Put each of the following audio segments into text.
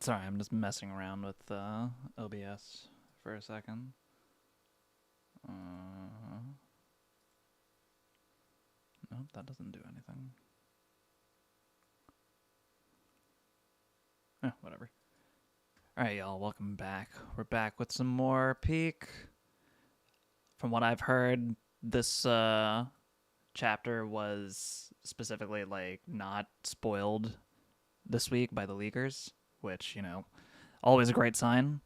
Sorry, I'm just messing around with OBS for a second. Nope, that doesn't do anything. Whatever. Alright, y'all, welcome back. We're back with some more Peak. From what I've heard, this chapter was specifically, not spoiled this week by the leakers, which, always a great sign.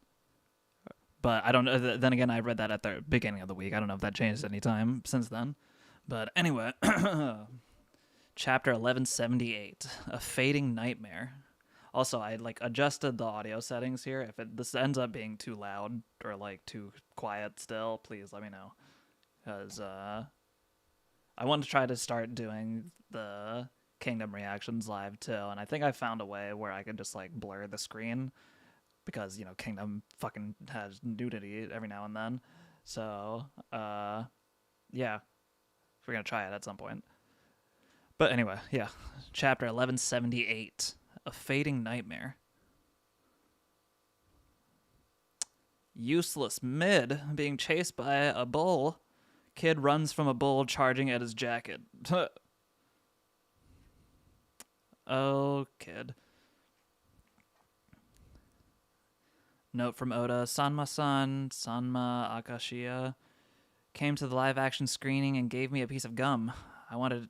But I don't know. Then again, I read that at the beginning of the week. I don't know if that changed any time since then. But anyway, chapter 1178, A Fading Nightmare. Also, I adjusted the audio settings here. If this ends up being too loud or too quiet still, please let me know. Because I want to try to start doing the Kingdom reactions live too. And I think I found a way where I could just blur the screen. Because, Kingdom fucking has nudity every now and then. So, yeah. We're going to try it at some point. But anyway, yeah. Chapter 1178. A Fading Nightmare. Useless mid being chased by a bull. Kid runs from a bull charging at his jacket. Oh, kid. Note from Oda, Sanma-san, Sanma Akashiya, came to the live-action screening and gave me a piece of gum. I wanted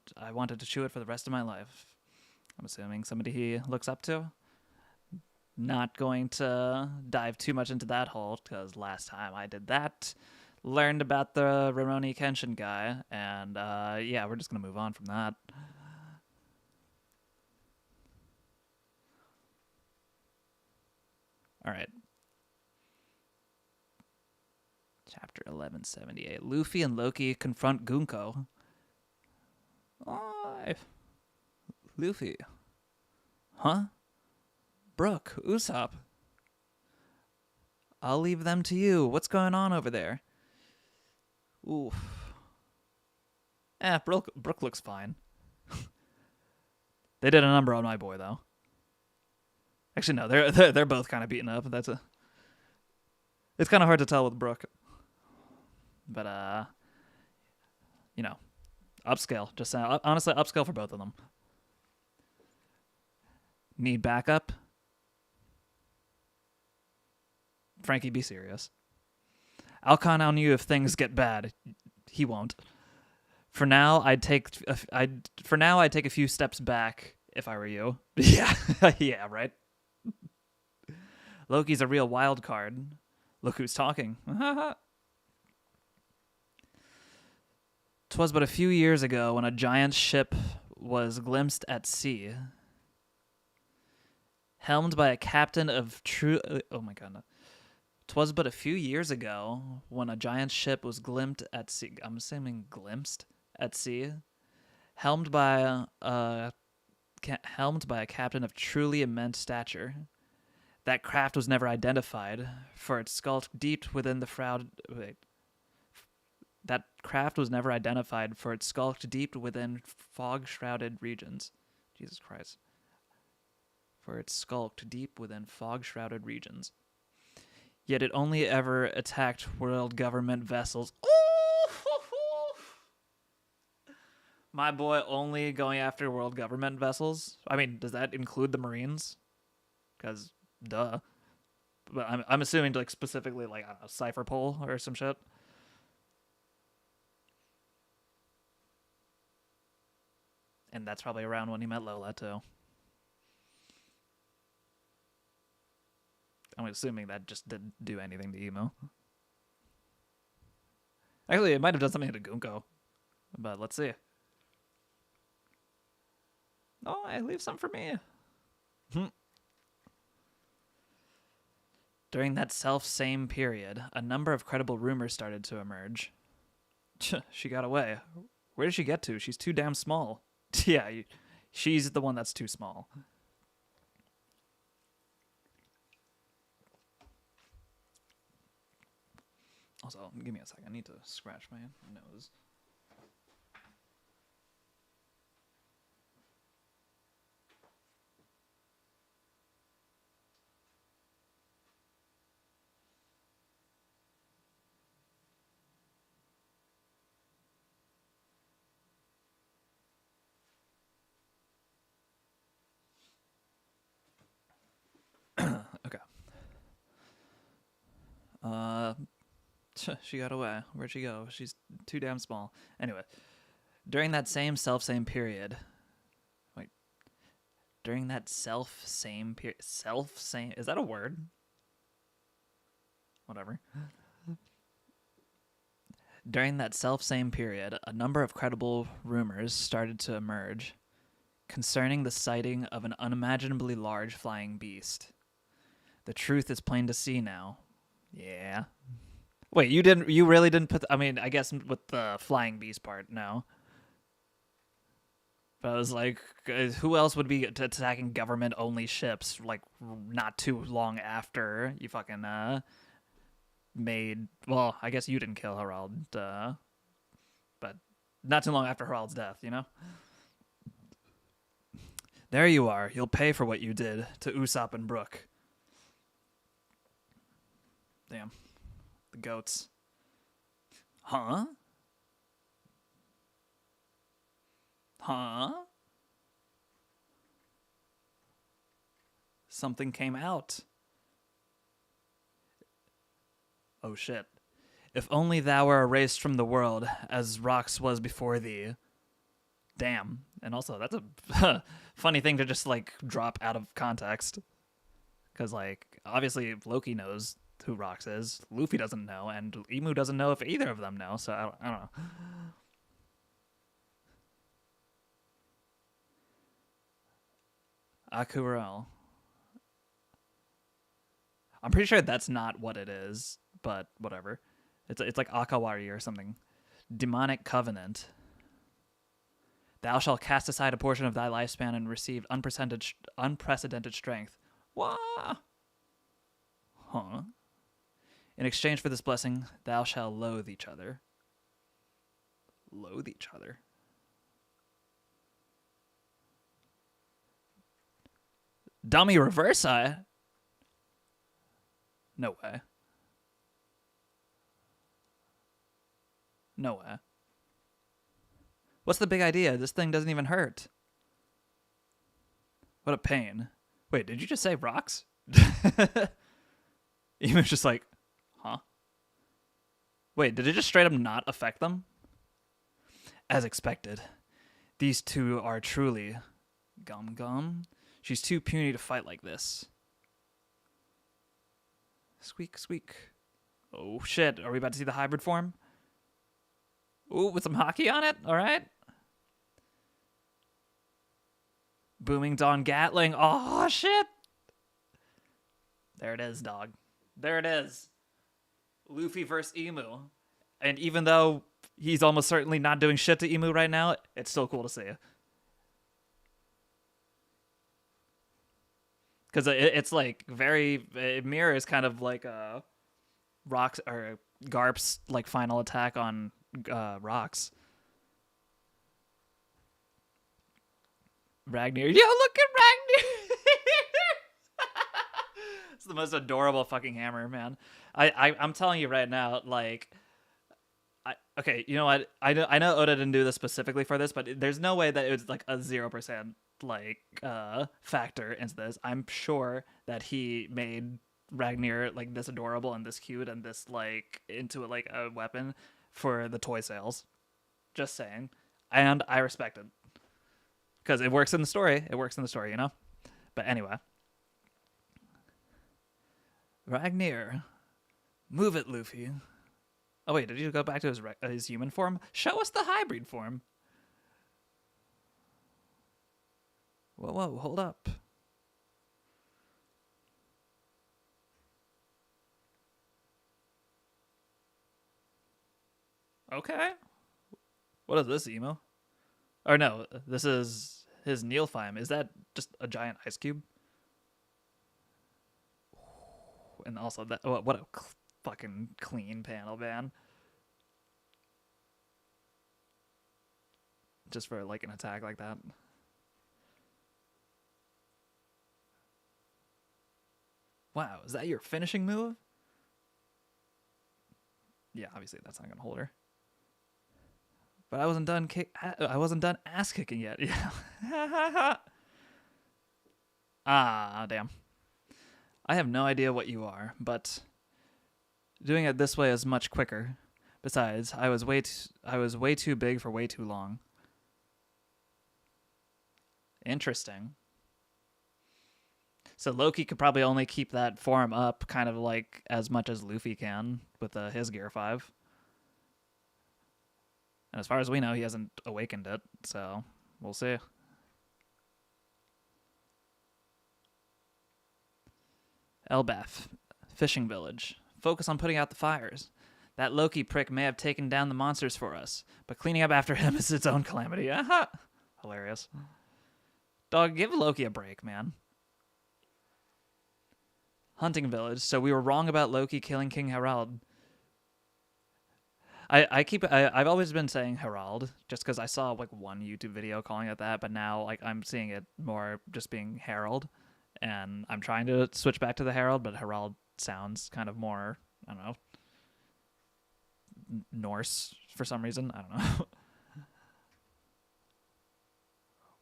to chew it for the rest of my life. I'm assuming somebody he looks up to. Not going to dive too much into that hole, because last time I did that, learned about the Rurouni Kenshin guy, and yeah, we're just going to move on from that. All right. Chapter 1178. Luffy and Loki confront Gunko. Oh, Luffy. Huh? Brook, Usopp. I'll leave them to you. What's going on over there? Oof. Brook looks fine. They did a number on my boy, though. Actually, no, they're both kind of beaten up. It's kind of hard to tell with Brook. But, upscale. Just honestly, upscale for both of them. Need backup? Frankie, be serious. I'll count on you if things get bad. He won't. For now, I'd take a few steps back if I were you. Yeah, yeah, right. Loki's a real wild card. Look who's talking. 'Twas but a few years ago when a giant ship was glimpsed at sea, helmed by a captain of true. Oh my god! No. 'Twas but a few years ago when a giant ship was glimpsed at sea. I'm assuming glimpsed at sea, helmed by a captain of truly immense stature. That craft was never identified, for it skulked deep within the shroud. That craft was never identified, for it skulked deep within fog-shrouded regions. Jesus Christ. For it skulked deep within fog-shrouded regions. Yet it only ever attacked world government vessels. My boy only going after world government vessels? I mean, does that include the Marines? Because, duh. But I'm assuming specifically a cipher pole or some shit. And that's probably around when he met Lola, too. I'm assuming that just didn't do anything to Emo. Actually, it might have done something to Gunko. But let's see. Oh, I leave some for me. During that self-same period, a number of credible rumors started to emerge. She got away. Where did she get to? She's too damn small. Yeah, she's the one that's too small. Also, give me a second. I need to scratch my nose. Uh, she got away. Where'd she go? She's too damn small. Anyway, during that same period. Wait. During that same period. Same. Is that a word? Whatever. During that same period, a number of credible rumors started to emerge concerning the sighting of an unimaginably large flying beast. The truth is plain to see now. Yeah. Wait, you really didn't put, I mean, I guess with the flying beast part, no. But I was like, who else would be attacking government-only ships, like, not too long after you fucking, made, well, I guess you didn't kill Harald, but not too long after Harald's death, you know? There you are. You'll pay for what you did to Usopp and Brook. Damn. The goats. Huh? Huh? Something came out. Oh shit. If only thou were erased from the world, as Rox was before thee. Damn. And also, that's a funny thing to just, like, drop out of context. Because, like, obviously Loki knows who Rox is. Luffy doesn't know, and Emu doesn't know if either of them know, so I don't know. Akurel. I'm pretty sure that's not what it is, but whatever. It's like Akawari or something. Demonic covenant. Thou shalt cast aside a portion of thy lifespan and receive unprecedented strength. Wah! Huh? In exchange for this blessing, thou shalt loathe each other. Loathe each other? Dummy reverse eye? No way. No way. What's the big idea? This thing doesn't even hurt. What a pain. Wait, did you just say rocks? He was just like, huh? Wait, did it just straight up not affect them? As expected. These two are truly... Gum. She's too puny to fight like this. Squeak. Oh shit, are we about to see the hybrid form? Ooh, with some hockey on it? Alright. Booming Dawn Gatling. Oh shit! There it is, dog. There it is. Luffy versus Emu. And even though he's almost certainly not doing shit to Emu right now, it's still cool to see. Because it's like it mirrors kind of like Rocks or Garp's like final attack on Rocks. Ragnar. Yo, look at Ragnar! It's the most adorable fucking hammer, man. I'm telling you right now, like, okay, you know what? I know Oda didn't do this specifically for this, but there's no way that it was like a 0% like factor into this. I'm sure that he made Ragnar like this adorable and this cute and this like into it like a weapon for the toy sales. Just saying. And I respect it. Because it works in the story. It works in the story, you know? But anyway. Ragnar. Move it, Luffy. Oh, wait, did you go back to his human form? Show us the hybrid form. Whoa, hold up. Okay. What is this, Emo? Or no, this is his Nilfheim. Is that just a giant ice cube? And also, that what a fucking clean panel, man. Just for like an attack like that. Wow, is that your finishing move? Yeah, obviously that's not gonna hold her. But I wasn't done ass kicking yet. Yeah. Ah, damn. I have no idea what you are, but Doing it this way is much quicker. Besides, I was way too big for way too long. Interesting. So Loki could probably only keep that form up kind of like as much as Luffy can with his Gear 5. And as far as we know, he hasn't awakened it, so we'll see. Elbaf, fishing village. Focus on putting out the fires. That Loki prick may have taken down the monsters for us, but cleaning up after him is its own calamity. Aha! Hilarious. Dog, give Loki a break, man. Hunting village. So we were wrong about Loki killing King Harald. I've always been saying Harald just because I saw like one YouTube video calling it that, but now like I'm seeing it more just being Harold, and I'm trying to switch back to the Herald, but Harald sounds kind of more, I don't know, Norse for some reason. I don't know.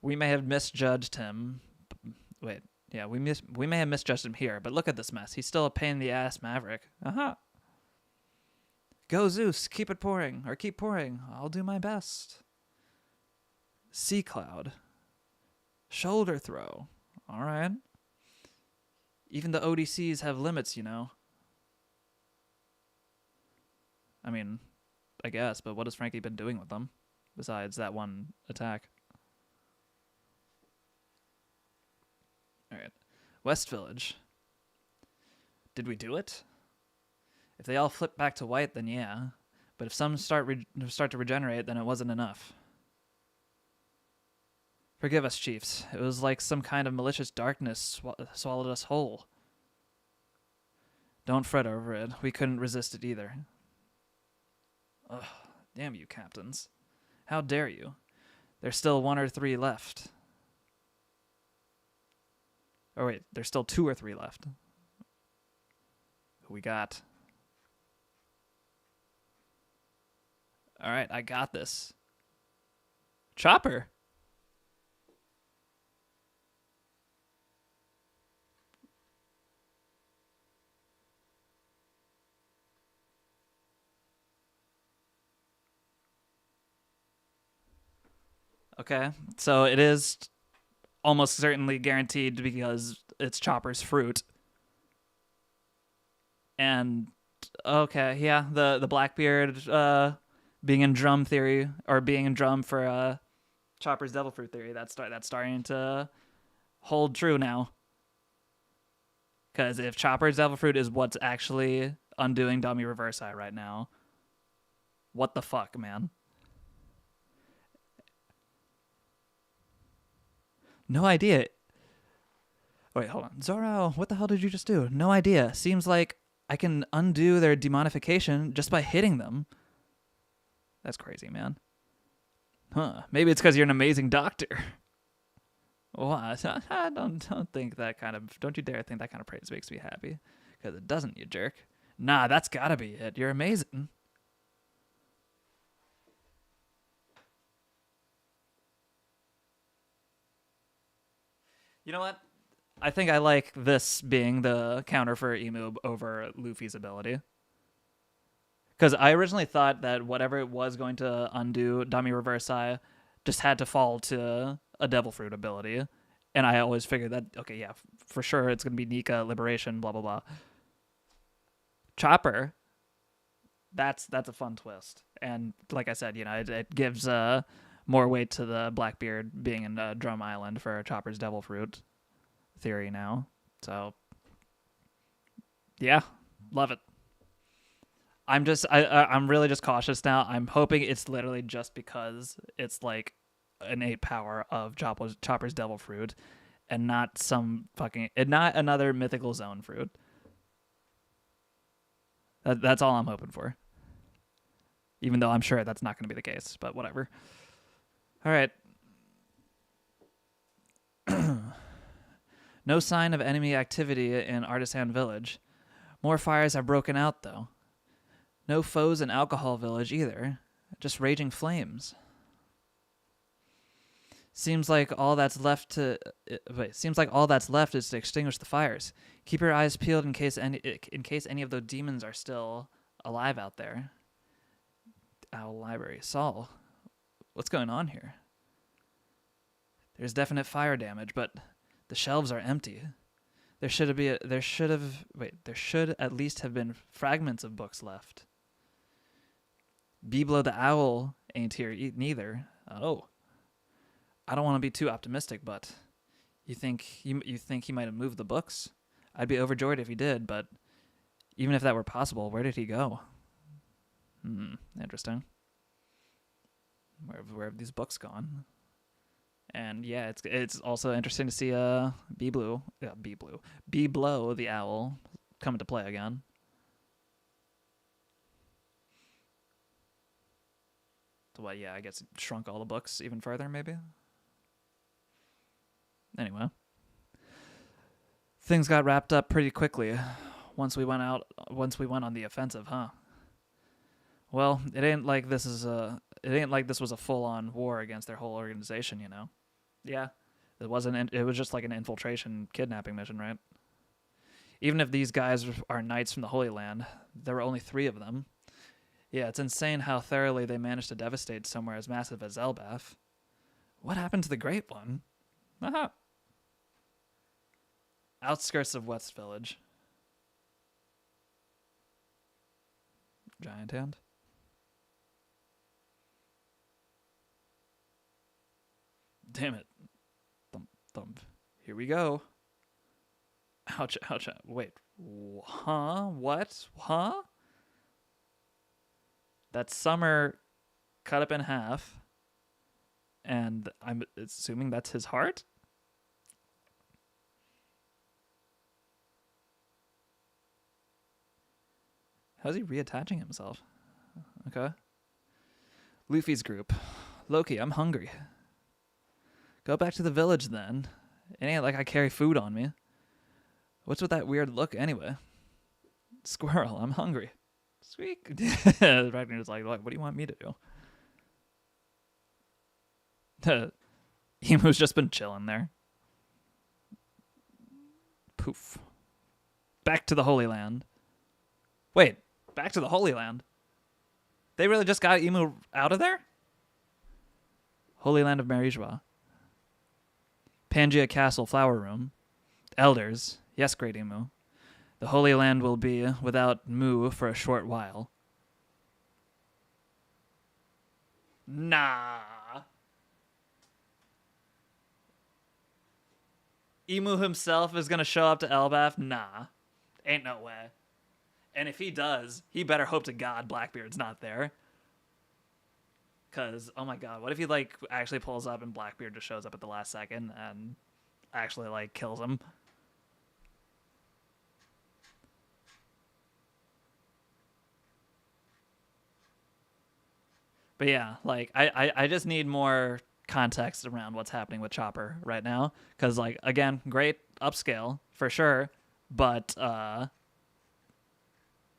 We may have misjudged him. Wait, yeah, we may have misjudged him here, but look at this mess. He's still a pain in the ass maverick. Uh-huh. Go Zeus, keep it pouring, or keep pouring. I'll do my best. Sea Cloud. Shoulder throw. All right. Even the ODCs have limits, you know. I mean, I guess, but what has Frankie been doing with them besides that one attack? All right. West Village. Did we do it? If they all flip back to white, then yeah. But if some start to regenerate, then it wasn't enough. Forgive us, chiefs. It was like some kind of malicious darkness swallowed us whole. Don't fret over it. We couldn't resist it either. Ugh, damn you, captains. How dare you? There's still 1 or 3 left. Oh wait, there's still 2 or 3 left. Who we got? All right, I got this. Chopper. Okay, so it is almost certainly guaranteed because it's Chopper's fruit. And okay, yeah, the Blackbeard being in drum theory, or being in drum for Chopper's devil fruit theory, that's starting to hold true now. Because if Chopper's devil fruit is what's actually undoing Dummy Reverse Eye right now, what the fuck, man? No idea. Wait, hold on. Zoro, what the hell did you just do? No idea. Seems like I can undo their demonification just by hitting them. That's crazy, man. Huh. Maybe it's because you're an amazing doctor. What? I don't think that kind of... Don't you dare think that kind of praise makes me happy. Because it doesn't, you jerk. Nah, that's gotta be it. You're amazing. You know what? I think I like this being the counter for Emu over Luffy's ability. Because I originally thought that whatever it was going to undo Dummy Reverse Eye just had to fall to a Devil Fruit ability. And I always figured that, okay, yeah, for sure it's going to be Nika, Liberation, blah, blah, blah. Chopper, that's a fun twist. And like I said, you know, it gives more weight to the Blackbeard being in Drum Island for Chopper's Devil Fruit theory now. So, yeah, love it. I'm really just cautious now. I'm hoping it's literally just because it's like innate power of Chopper's Devil Fruit and not not another mythical zone fruit. That's all I'm hoping for. Even though I'm sure that's not going to be the case, but whatever. All right. No sign of enemy activity in Artisan Village. More fires have broken out, though. No foes in Alcohol Village either. Just raging flames. Seems like all that's left to seems like all that's left is to extinguish the fires. Keep your eyes peeled in case any of the demons are still alive out there. Owl Library. Saul, what's going on here? There's definite fire damage, but the shelves are empty. There should at least have been fragments of books left. Biblo the owl ain't here neither. Oh. I don't want to be too optimistic, but you think he might have moved the books? I'd be overjoyed if he did, but even if that were possible, where did he go? Interesting. Where have these books gone? And yeah, it's also interesting to see Biblo the owl come into play again. So what? Yeah, I guess it shrunk all the books even further, maybe. Anyway, things got wrapped up pretty quickly once we went on the offensive, huh? Well, it ain't like this was a full-on war against their whole organization, you know. Yeah, it wasn't. It was just like an infiltration kidnapping mission, right? Even if these guys are knights from the Holy Land, there were only 3 of them. Yeah, it's insane how thoroughly they managed to devastate somewhere as massive as Elbaf. What happened to the Great One? Aha. Outskirts of West Village. Giant hand. Damn it. Thump, thump. Here we go. Ouch, ouch. Wait. Huh? What? Huh? That's Summer cut up in half. And I'm assuming that's his heart? How's he reattaching himself? Okay. Luffy's group. Loki, I'm hungry. Go back to the village then. It ain't like I carry food on me. What's with that weird look anyway? Squirrel, I'm hungry. Sweet. Ragnar's like, what do you want me to do? Emu's just been chilling there. Poof. Back to the Holy Land. Wait, back to the Holy Land? They really just got Emu out of there? Holy Land of Marijua. Pangaea Castle Flower Room. Elders. Yes, Great Emu. The Holy Land will be without Mu for a short while. Nah. Emu himself is going to show up to Elbaf? Nah. Ain't no way. And if he does, he better hope to God Blackbeard's not there. Because, oh my god, what if he, like, actually pulls up and Blackbeard just shows up at the last second and actually, like, kills him? But yeah, like, I just need more context around what's happening with Chopper right now. Because, like, again, great upscale, for sure. But,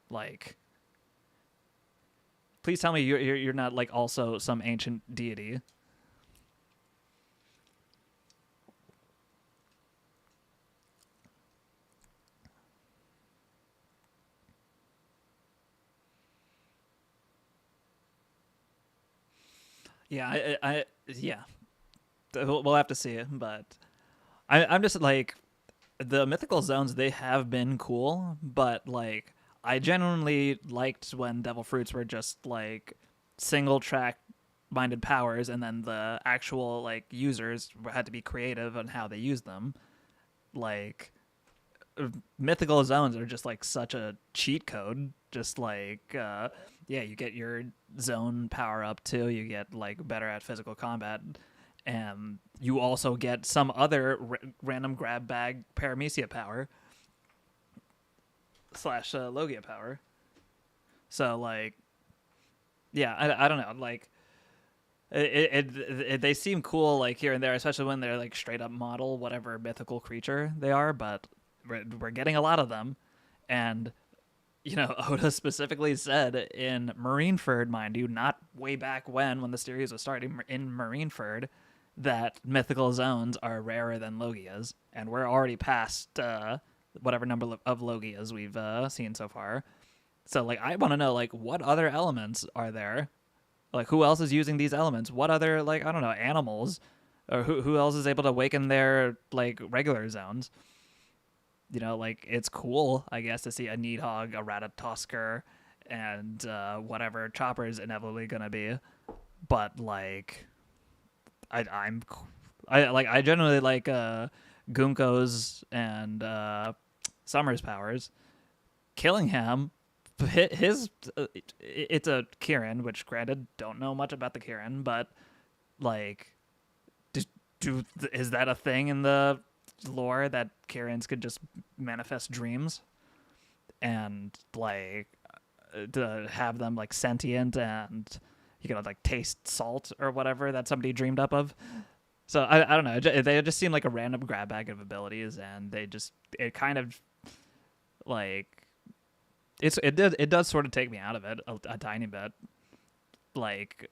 like, please tell me you're not, like, also some ancient deity. Yeah, yeah. We'll have to see it, but I'm just like, the mythical zones, they have been cool, but like I genuinely liked when Devil Fruits were just like single track minded powers, and then the actual like users had to be creative on how they use them. Like mythical zones are just like such a cheat code. Just like yeah, you get your zone power up too. You get like better at physical combat, and you also get some other random grab bag paramecia power / Logia power. So like, yeah, I don't know, like they seem cool like here and there, especially when they're like straight up model whatever mythical creature they are, but we're getting a lot of them. And you know, Oda specifically said in Marineford, mind you, not way back when the series was starting, in Marineford, that mythical zones are rarer than Logias, and we're already past whatever number of Logias we've seen so far. So like I want to know like what other elements are there? Like who else is using these elements? What other like I don't know animals, or who else is able to awaken their like regular zones? You know, like it's cool I guess to see a Needhog, a Ratatosker, and whatever Chopper is inevitably gonna be. But like I generally like Gunko's and Summer's powers. Killingham, his it's a Kieran, which granted don't know much about the Kieran, but like, is that a thing in the lore that Kierans could just manifest dreams and like to have them like sentient and you can like taste salt or whatever that somebody dreamed up of. So I don't know. They just seem like a random grab bag of abilities, and it kind of like it does sort of take me out of it a tiny bit. Like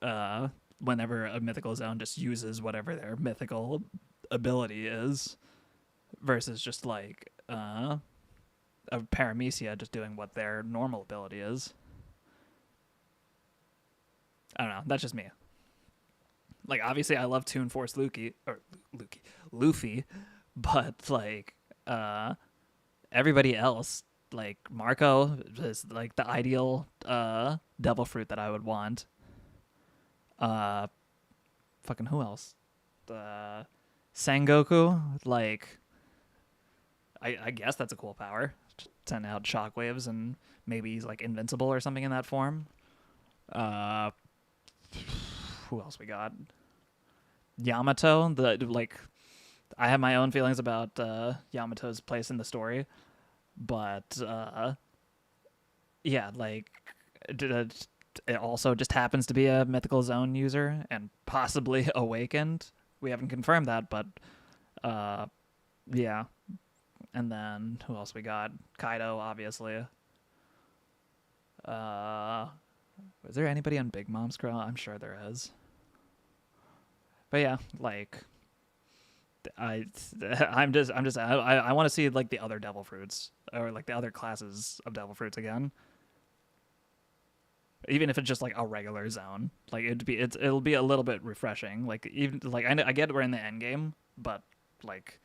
whenever a mythical zone just uses whatever their mythical ability is, versus just like a Paramecia just doing what their normal ability is. I don't know. That's just me. Like obviously I love Toon Force Luffy, but like everybody else, like Marco is like the ideal devil fruit that I would want. Fucking who else? Sengoku, like I guess that's a cool power. Send out shockwaves and maybe he's like invincible or something in that form. Who else we got? Yamato, the like I have my own feelings about Yamato's place in the story, but yeah, like it also just happens to be a mythical zone user and possibly awakened. We haven't confirmed that, but yeah. And then who else we got? Kaido, obviously. Is there anybody on Big Mom's Girl? I'm sure there is. But yeah, like I want to see like the other devil fruits or like the other classes of devil fruits again. Even if it's just like a regular zone, like it'll be a little bit refreshing. Like even like I get we're in the end game, but like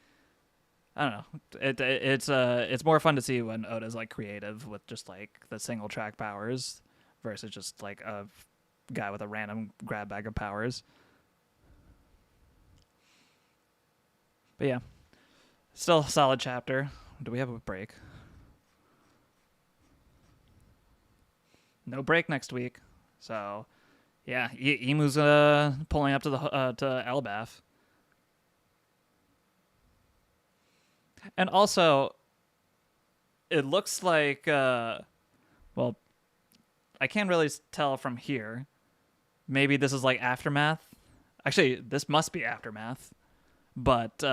I don't know. It's more fun to see when Oda's like creative with just like the single track powers versus just like a guy with a random grab bag of powers. But yeah, still a solid chapter. Do we have a break? No break next week. So yeah, Emu's pulling up to the to Elbaf. And also, it looks like, well, I can't really tell from here. Maybe this is like Aftermath. Actually, this must be Aftermath. But,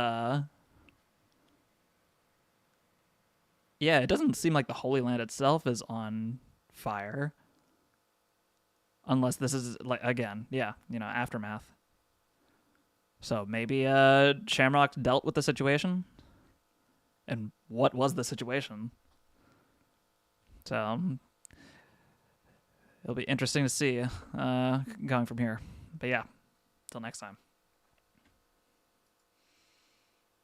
yeah, it doesn't seem like the Holy Land itself is on fire. Unless this is, like, again, yeah, Aftermath. So maybe Shamrock dealt with the situation? And what was the situation? So it'll be interesting to see going from here. But yeah, till next time.